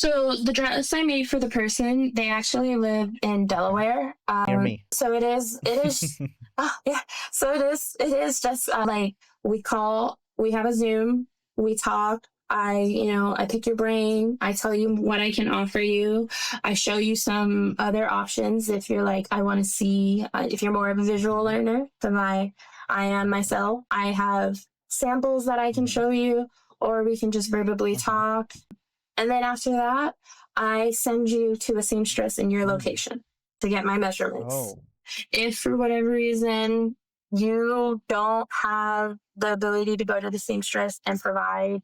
So the dress I made for the person, they actually live in Okay. Delaware. Near me. So it is, oh yeah. So it is just like we have a Zoom, we talk. I pick your brain. I tell you what I can offer you. I show you some other options if you're like, I want to see, if you're more of a visual Hmm. learner than I am Okay. myself. I have samples that I can Hmm. show you, or we can just verbally Okay. talk. And then after that, I send you to a seamstress in your Mm. location to get my measurements. Oh. If for whatever reason you don't have the ability to go to the seamstress and provide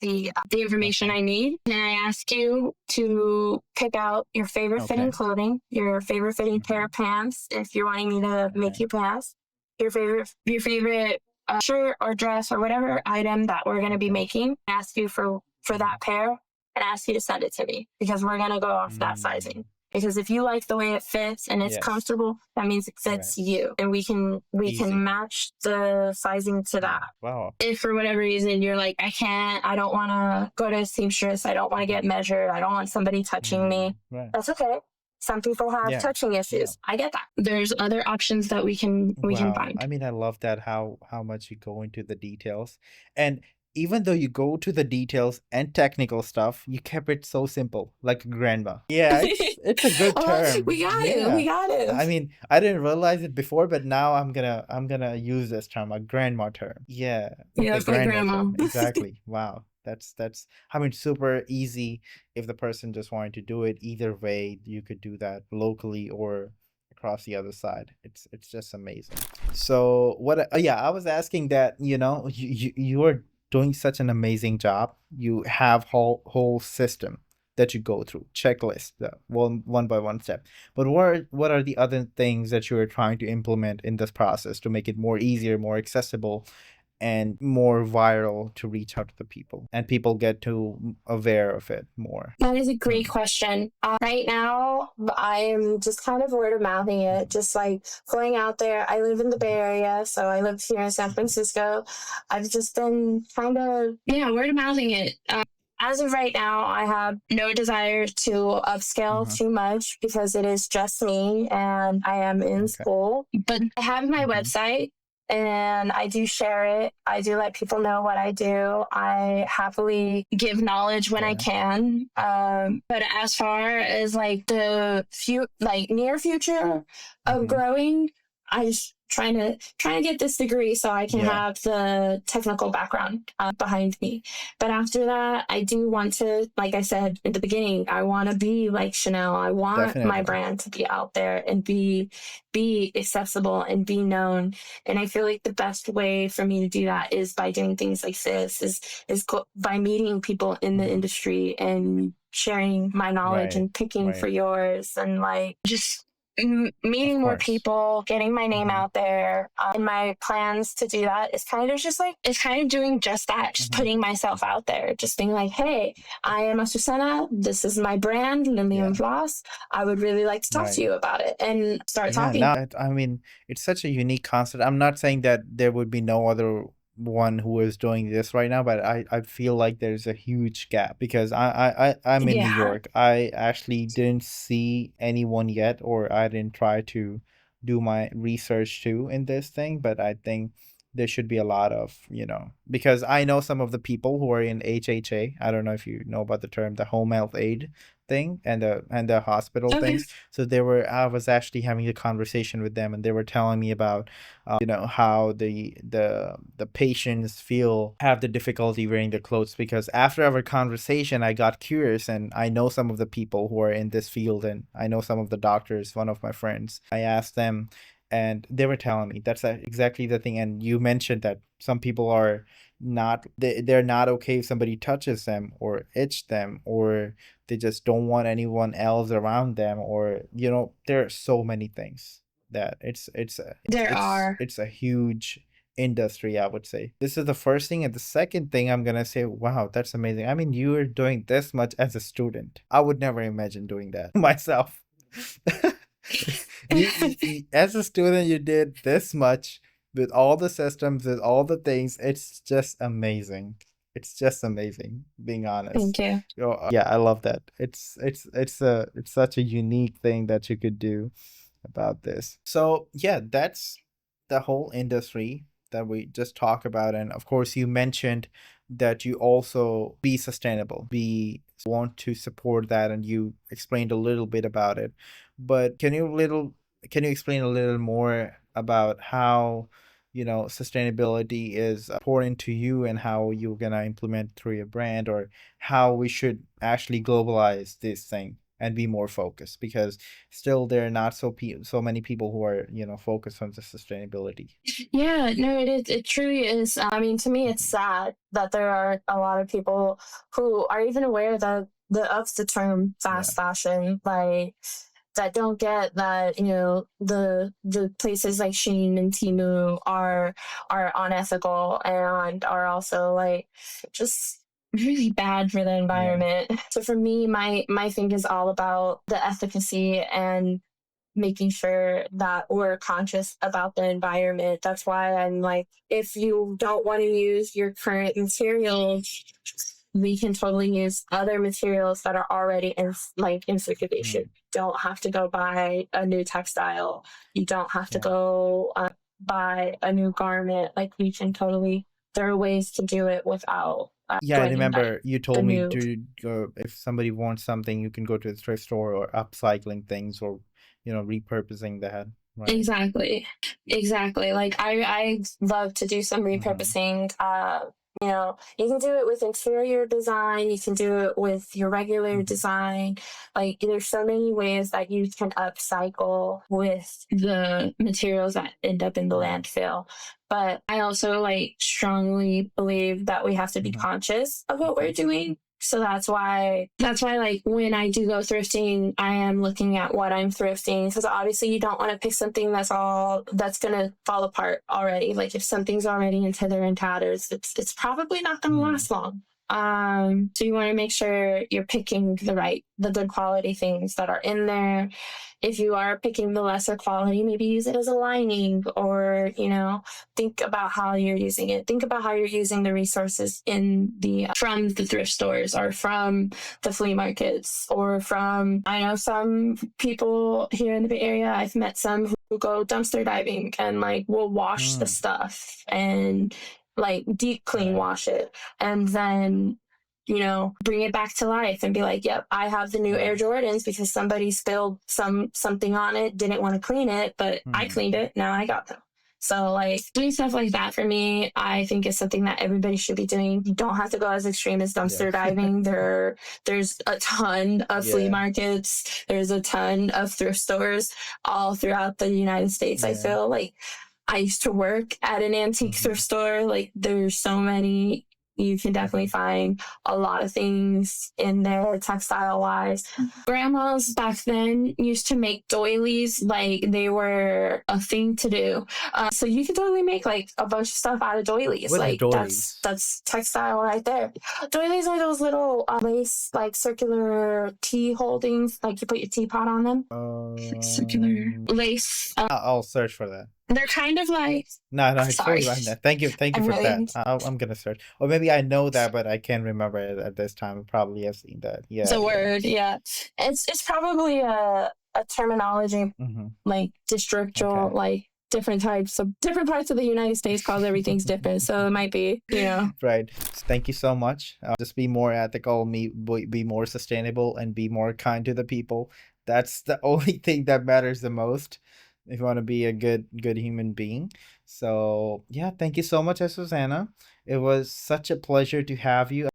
the information Okay. I need, then I ask you to pick out your favorite fitting Okay. clothing, your favorite fitting pair Hmm. of pants. If you're wanting me to make Okay. you pants, your favorite shirt or dress or whatever item that we're going to be Okay. making, ask you for Hmm. that pair and ask you to send it to me because we're going to go off that Mm. sizing. Because if you like the way it fits and it's Yes. comfortable, that means it Right. fits you, and we can Easy. match the sizing to Yeah. that. Wow. If for whatever reason you're like, I don't want to go to a seamstress, I don't want to Hmm. get measured, I don't want somebody touching me, Right. that's okay. Some people have Yeah. touching Yeah. issues. I get that. There's other options that we can Wow. find. I mean, I love that how much you go into the details. And even though you go to the details and technical stuff, you kept it so simple, like grandma. Yeah, it's a good Well, term. we got to. Yeah. We got to. I mean, I didn't realize it before, but now I'm gonna use this term, a grandma term. Yeah, Yeah, the that's my grandma grandma. term. Exactly. Wow. That's I mean super easy if the person just wanted to do it either way, you could do that locally or across the other side. It's just amazing. So what? Yeah, I was asking that. You are doing such an amazing job. You have whole system that you go through, checklist, the one by one step. But what are the other things that you are trying to implement in this process to make it more easier, more accessible, and more viral to reach out to the people and people get to aware of it more? That is a great Hmm. question. Right now, I am just kind of word of mouthing it, Hmm. just like going out there. I live in the Bay Area, so I live here in San Hmm. Francisco. I've just been kind of, yeah, word of mouthing it. As of right now, I have no desire to upscale Hmm. too much because it is just me and I am in Okay. school. But I have my Hmm. website and I do share it. I do let people know what I do. I happily give knowledge when I Okay. can. But as far as like near future of Hmm. growing, I just trying to get this degree so I can Yeah, have the technical background behind me. But after that, I do want to, like I said at the beginning, I want to be like Chanel. I want my definitely. brand to be out there and be accessible and be known. And I feel like the best way for me to do that is by doing things like this, by meeting people in the Hmm. industry and sharing my knowledge Right. and picking for Right. yours and like just Of meeting more course. people, getting my name Hmm. out there. And my plans to do that is kind of just like, it's kind of doing just that, just Hmm. putting myself out there, just being like, hey, I am Azucena. This is my brand, Lumi and Yeah. Floss. I would really like to talk to Right. you about it and start Yeah. talking. Now, I mean, it's such a unique concept. I'm not saying that there would be no other one who is doing this right now, but I feel like there's a huge gap because I'm in New Yeah. York. I actually didn't see anyone yet, or I didn't try to do my research too in this thing, but I think there should be a lot of, because I know some of the people who are in HHA. I don't know if you know about the term, the home health aid thing and the hospital Okay. things. So I was actually having a conversation with them, and they were telling me about how the patients have the difficulty wearing the clothes, because after our conversation I got curious, and I know some of the people who are in this field, and I know some of the doctors, one of my friends. I asked them, and they were telling me that's exactly the thing. And you mentioned that some people are they're not okay if somebody touches them or itch them, or they just don't want anyone else around them, or there are so many things that There are. it's a huge industry, I would say. This is the first thing. And the second thing I'm gonna say, wow, that's amazing. I mean, you're doing this much as a student. I would never imagine doing that myself. As a student, you did this much with all the systems, with all the things. It's just amazing. It's just amazing, being honest. Thank you. Yeah, I love that. It's such a unique thing that you could do about this. So yeah, that's the whole industry that we just talked about. And of course, you mentioned that you also be sustainable, be want to support that, and you explained a little bit about it. But can you explain a little more about how, sustainability is important to you, and how you're gonna implement through your brand, or how we should actually globalize this thing and be more focused, because still there are not so many people who are, focused on the sustainability. Yeah, no, it is. It truly is. I mean, to me, it's Hmm. sad that there are a lot of people who are even aware that of the term Yeah. fast fashion, like that don't get that, the places like Shein and Temu are unethical and are also like just really bad for the Yeah. environment. So for me, my thing is all about the efficacy and making sure that we're conscious about the environment. That's why I'm like, if you don't want to use your current materials, we can totally use other materials that are already in circulation. Mm. You don't have to go buy a new textile. You don't have to Yeah. go buy a new garment. Like we can totally. There are ways to do it without Yeah, I joining that remember you a told me new. to go, if somebody wants something, you can go to the thrift store, or upcycling things, or repurposing that, right? Exactly. Exactly. Like I love to do some Mm-hmm. repurposing. You can do it with interior design, you can do it with your regular Mm-hmm. design. Like there's so many ways that you can upcycle with the materials that end up in the Yeah. landfill. But I also like strongly believe that we have to be Mm-hmm. conscious of what Okay. we're doing. So that's why like when I do go thrifting, I am looking at what I'm thrifting, because obviously you don't want to pick something that's gonna fall apart already. Like if something's already in tether and tatters, it's probably not gonna Mm. last long. So you want to make sure you're picking the good quality things that are in there. If you are picking the lesser quality, maybe use it as a lining, or think about how you're using it. Think about how you're using the resources in the from the thrift stores, or from the flea markets, or from, I know some people here in the Bay Area. I've met some who go dumpster diving and like will wash the Mm. stuff and like deep clean Right. wash it, and then bring it back to life and be like, yep, I have the new Air Yeah. Jordans because somebody spilled something on it, didn't want to clean it, but I Mm. cleaned it, now I got them. So like doing stuff like that for me, I think is something that everybody should be doing. You don't have to go as extreme as Yeah. dumpster diving. There's a ton of flea Yeah. markets. There's a ton of thrift stores all throughout the United States. I Yeah. feel like I used to work at an antique thrift Mm-hmm. store. Like there's so many. You can definitely Mm-hmm. find a lot of things in there textile wise. Grandmas back then used to make doilies like they were a thing to do. So you can totally make like a bunch of stuff out of doilies. What is Like doilies? that's textile right there. Doilies are those little lace, like circular tea holdings, like you put your teapot on them. Circular lace. I'll search for that. They're kind of like, No, no, it's sorry, totally fine. Thank you I'm for that. really. I'm gonna search, or maybe I know that, but I can't remember it at this time. Probably have seen that. It's Yeah, a yeah. word, yeah. It's probably a terminology, Mm-hmm. like districtual, Okay. like different parts of the United States calls everything's different. So it might be. Right. Thank you so much. Just be more ethical, be more sustainable, and be more kind to the people. That's the only thing that matters the most if you want to be a good human being. So yeah, thank you so much, Susanna. It was such a pleasure to have you.